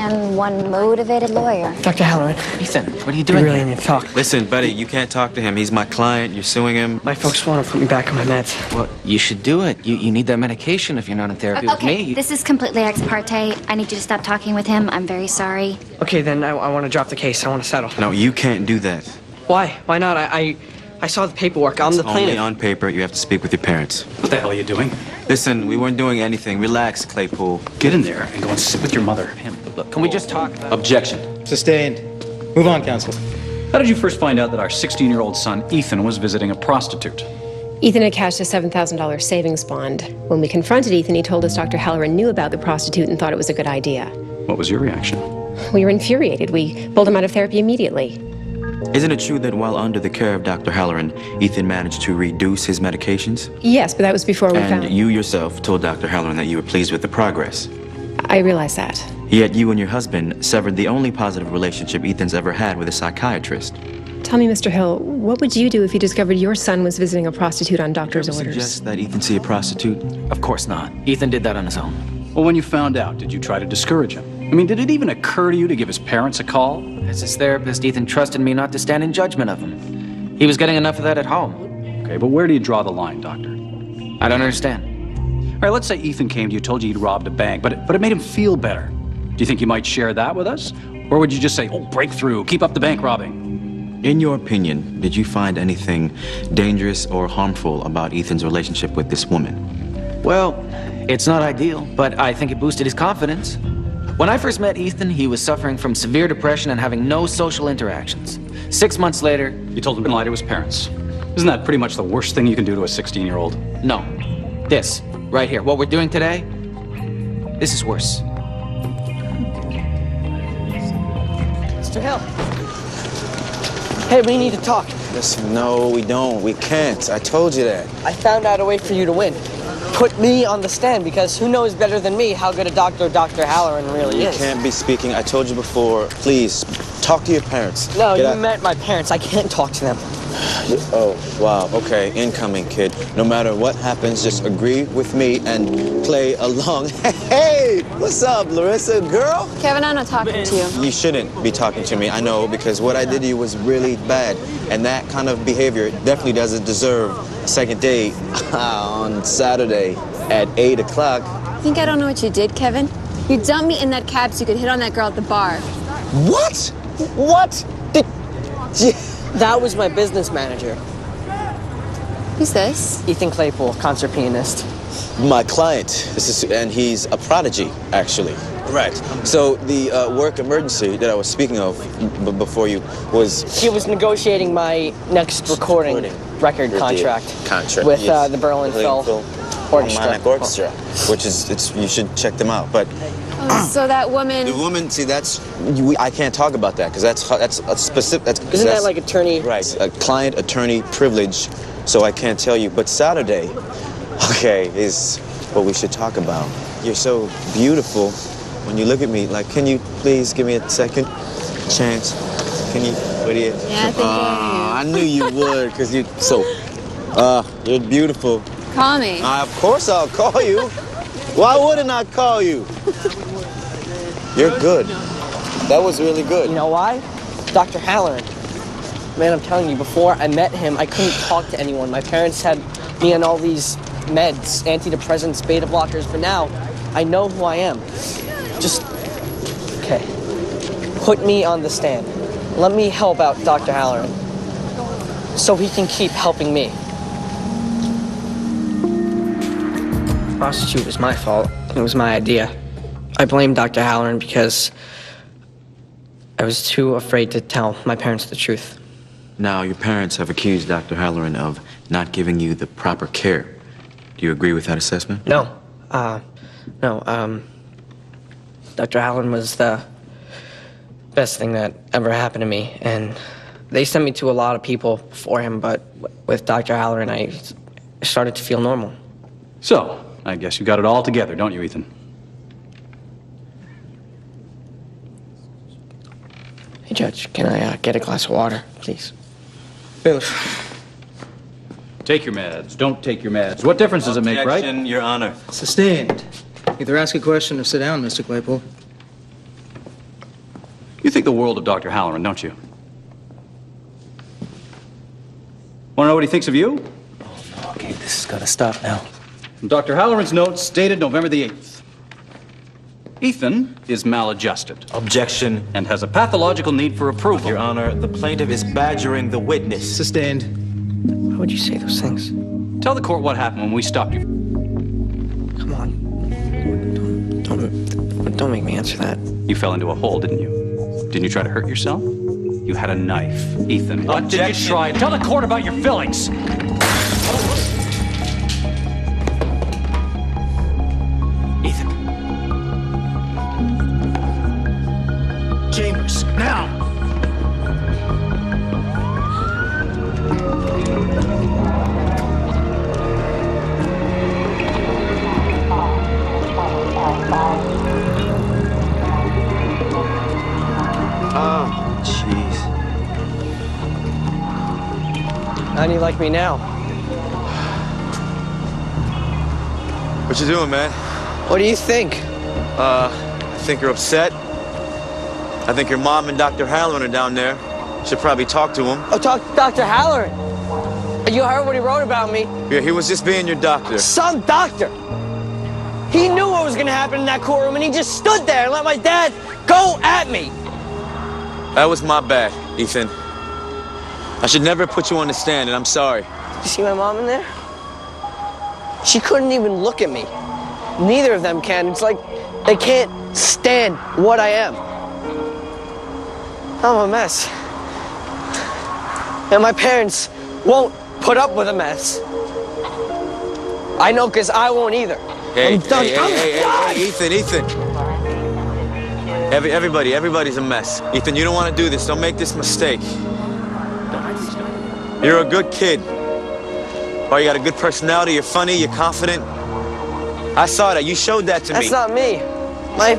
and one motivated lawyer. Dr. Halloran. Ethan, what are you doing? We really need to talk. Listen, buddy, you can't talk to him. He's my client. You're suing him. My folks want to put me back on my meds. Well, you should do it. You need that medication if you're not in therapy with me. This is completely ex parte. I need you to stop talking with him. I'm very sorry. Okay, then I want to drop the case. I want to settle. No, you can't do that. Why? Why not? I saw the paperwork. I'm the plaintiff. Only on paper. You have to speak with your parents. What the hell are you doing? Listen, we weren't doing anything. Relax, Claypool. Get in there and go and sit with your mother. Look, can we just talk? Objection. Sustained. Move on, counsel. How did you first find out that our 16-year-old son, Ethan, was visiting a prostitute? Ethan had cashed a $7,000 savings bond. When we confronted Ethan, he told us Dr. Halloran knew about the prostitute and thought it was a good idea. What was your reaction? We were infuriated. We pulled him out of therapy immediately. Isn't it true that while under the care of Dr. Halloran, Ethan managed to reduce his medications? Yes, but that was before we found... And you yourself told Dr. Halloran that you were pleased with the progress. I realize that. Yet you and your husband severed the only positive relationship Ethan's ever had with a psychiatrist. Tell me, Mr. Hill, what would you do if you discovered your son was visiting a prostitute on doctor's orders? Suggest that Ethan see a prostitute? Of course not. Ethan did that on his own. Well, when you found out, did you try to discourage him? I mean, did it even occur to you to give his parents a call? As his therapist, Ethan trusted me not to stand in judgment of him. He was getting enough of that at home. Okay, but where do you draw the line, Doctor? I don't understand. All right, let's say Ethan came to you, told you he'd robbed a bank, but it made him feel better. Do you think you might share that with us? Or would you just say, oh, break through, keep up the bank robbing? In your opinion, did you find anything dangerous or harmful about Ethan's relationship with this woman? Well, it's not ideal, but I think it boosted his confidence. When I first met Ethan, he was suffering from severe depression and having no social interactions. 6 months later... You told him to lie to his parents. Isn't that pretty much the worst thing you can do to a 16-year-old? No. This, right here, what we're doing today, this is worse. Mr. Hill. Hey, we need to talk. Listen, no, we don't. We can't. I told you that. I found out a way for you to win. Put me on the stand, because who knows better than me how good a doctor Dr. Halloran really is. You can't be speaking. I told you before. Please, talk to your parents. No, you met my parents. I can't talk to them. Oh, wow. Okay, incoming, kid. No matter what happens, just agree with me and play along. Hey, what's up, Larissa, girl? Kevin, I'm not talking to you. You shouldn't be talking to me, I know, because what I did to you was really bad. And that kind of behavior definitely doesn't deserve a second date on Saturday at 8 o'clock. Think I don't know what you did, Kevin? You dumped me in that cab so you could hit on that girl at the bar. What? What? That was my business manager. Who's this? Ethan Claypool, concert pianist. My client. And he's a prodigy, actually. Right. So the work emergency that I was speaking of before you was... He was negotiating my next recording record contract with yes. the Berlin Phil Orchestra. Which is, you should check them out. But So that woman... the woman, see, I can't talk about that because that's a specific... Isn't that like attorney... Right, a client-attorney privilege, so I can't tell you. But Saturday, okay, is what we should talk about. You're so beautiful when you look at me. Like, can you please give me a second chance? Can you, what do you... Yeah, I think I knew you would, because you're so... you're beautiful. Call me. Of course I'll call you. Why wouldn't I call you? You're good. That was really good. You know why? Dr. Halloran. Man, I'm telling you, before I met him, I couldn't talk to anyone. My parents had me on all these meds, antidepressants, beta blockers, but now I know who I am. Just, okay, put me on the stand. Let me help out Dr. Halloran so he can keep helping me. Prostitute was my fault. It was my idea. I blame Dr. Halloran because I was too afraid to tell my parents the truth. Now, your parents have accused Dr. Halloran of not giving you the proper care. Do you agree with that assessment? No. Dr. Halloran was the best thing that ever happened to me, and they sent me to a lot of people before him, but with Dr. Halloran, I started to feel normal. So, I guess you got it all together, don't you, Ethan? Hey, Judge, can I get a glass of water, please? Take your meds. Don't take your meds. What difference does it make, right? Objection, Your Honor. Sustained. Either ask a question or sit down, Mr. Claypool. You think the world of Dr. Halloran, don't you? Want to know what he thinks of you? Oh, no. Okay, this has got to stop now. Dr. Halloran's notes dated November the 8th. Ethan is maladjusted. Objection. And has a pathological need for approval. Your Honor, the plaintiff is badgering the witness. Sustained. Why would you say those things? Tell the court what happened when we stopped you. Come on. Don't make me answer that. You fell into a hole, didn't you? Didn't you try to hurt yourself? You had a knife. Ethan, what did you try? Tell the court about your fillings. Ethan. Chambers, now! Oh, jeez. How do you like me now? What you doing, man? What do you think? I think you're upset. I think your mom and Dr. Halloran are down there. Should probably talk to him. Oh, talk to Dr. Halloran. You heard what he wrote about me. Yeah, he was just being your doctor. Some doctor. He knew what was going to happen in that courtroom, and he just stood there and let my dad go at me. That was my bad, Ethan. I should never put you on the stand, and I'm sorry. You see my mom in there? She couldn't even look at me. Neither of them can. It's like they can't stand what I am. I'm a mess. And my parents won't put up with a mess. I know, because I won't either. Hey, I'm done. Hey, Ethan. Everybody's a mess. Ethan, you don't want to do this. Don't make this mistake. You're a good kid. Oh, you got a good personality. You're funny. You're confident. I saw that. You showed that to me. That's not me.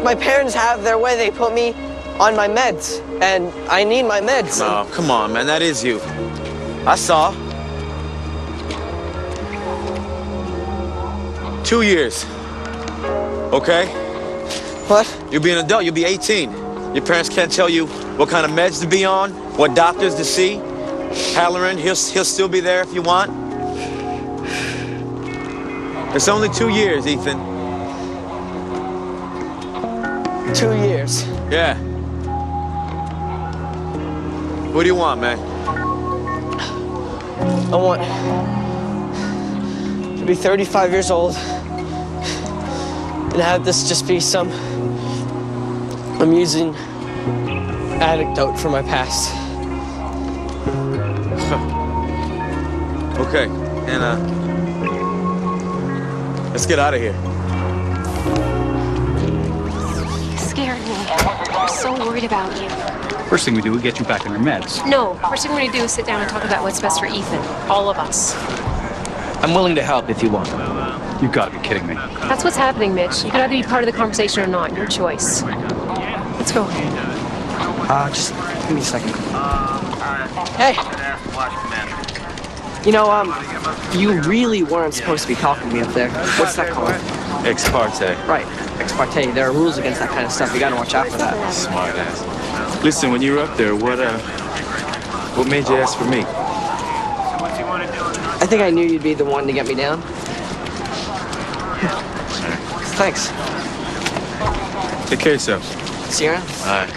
My parents have their way. They put me on my meds, and I need my meds. No, come on, man. That is you. I saw. 2 years. Okay? What? You'll be an adult. You'll be 18. Your parents can't tell you what kind of meds to be on, what doctors to see. Halloran, he'll still be there if you want. It's only 2 years, Ethan. 2 years. Yeah. What do you want, man? I want to be 35 years old and have this just be some amusing anecdote from my past. Okay, and let's get out of here. You scared me. I'm so worried about you. First thing we do, we get you back on your meds. No, first thing we're gonna do is sit down and talk about what's best for Ethan. All of us. I'm willing to help if you want. You've got to be kidding me. That's what's happening, Mitch. You can either be part of the conversation or not. Your choice. Let's go. Just give me a second. Hey. You know, you really weren't supposed to be talking to me up there. What's that called? Ex parte. Right, ex parte. There are rules against that kind of stuff. You gotta watch out for that. Smart ass. Listen, when you were up there, what made you ask for me? I think I knew you'd be the one to get me down. Thanks. Take care of yourself. See you around. All right.